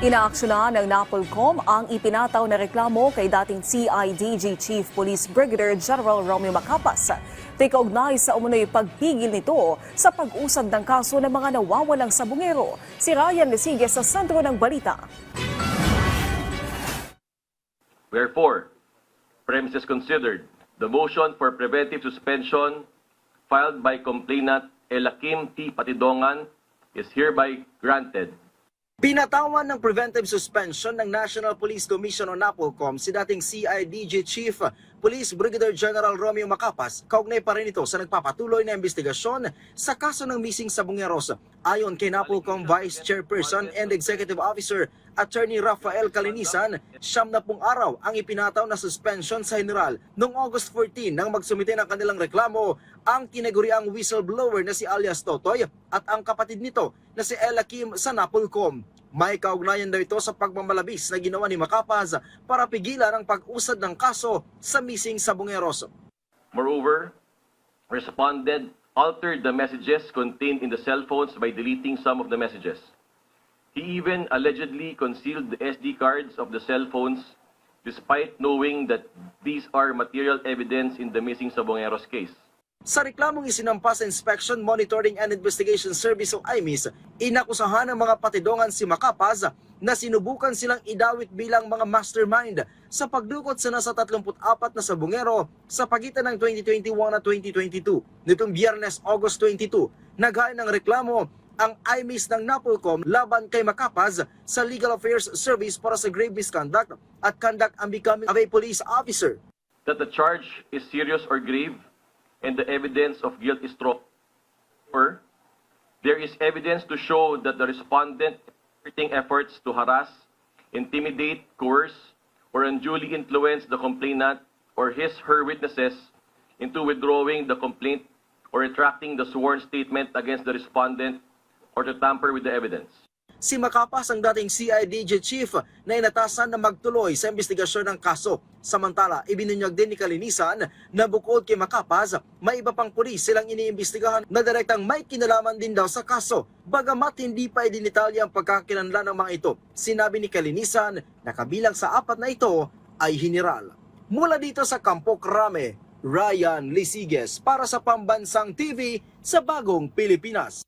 Inaaksyonan ng NAPOLCOM ang ipinataw na reklamo kay dating CIDG Chief Police Brigadier General Romeo Macapas. Kaugnay sa umunoy pagpigil nito sa pag-usad ng kaso ng mga nawawalang sabungero. Si Ryan Lesigue sa sentro ng balita. Wherefore, premises considered, the motion for preventive suspension filed by complainant Elakim T. Patidongan is hereby granted. Pinatawan ng preventive suspension ng National Police Commission o NAPOLCOM si dating CIDG Chief Police Brigadier General Romeo Macapas, kaugnay pa rin ito sa nagpapatuloy na investigasyon sa kaso ng missing sabungeros. Ayon kay NAPOLCOM Vice Chairperson and Executive Officer Attorney Rafael Calinisan, 70 araw ang ipinataw na suspension sa general noong August 14 nang magsumite ng kanilang reklamo ang tinaguriang whistleblower na si alias Totoy at ang kapatid nito na si Elakim sa NAPOLCOM. May kaugnayan daw ito sa pagmamalabis na ginawa ni Macapas para pigilan ang pag-usad ng kaso sa missing sabungeros. Moreover, respondent altered the messages contained in the cell phones by deleting some of the messages. He even allegedly concealed the SD cards of the cell phones despite knowing that these are material evidence in the missing sabungeros case. Sa reklamong isinampa sa Inspection, Monitoring and Investigation Service o IMIS, inakusahan ng mga patidongan si Macapas na sinubukan silang idawit bilang mga mastermind sa pagdukot sa nasa 34 na sabungero sa pagitan ng 2021 at 2022. Nitong Biyernes, August 22, naghain ng reklamo ang IMIS ng NAPOLCOM laban kay Macapas sa Legal Affairs Service para sa grave misconduct at conduct unbecoming of a police officer. That the charge is serious or grave and the evidence of guilt is strong, or there is evidence to show that the respondent exerting efforts to harass, intimidate, coerce, or unduly influence the complainant or his/her witnesses into withdrawing the complaint or retracting the sworn statement against the respondent or to tamper with the evidence. Si Macapas ang dating CIDG Chief na inatasan na magtuloy sa investigasyon ng kaso. Samantala, ibinunyag din ni Calinisan na bukod kay Macapas, may iba pang pulis silang iniimbestigahan na direktang may kinalaman din daw sa kaso. Bagamat hindi pa idinitalya ang pagkakilanlan ng mga ito, sinabi ni Calinisan na kabilang sa 4 na ito ay general. Mula dito sa Campo Crame, Ryan Lesigue para sa Pambansang TV sa Bagong Pilipinas.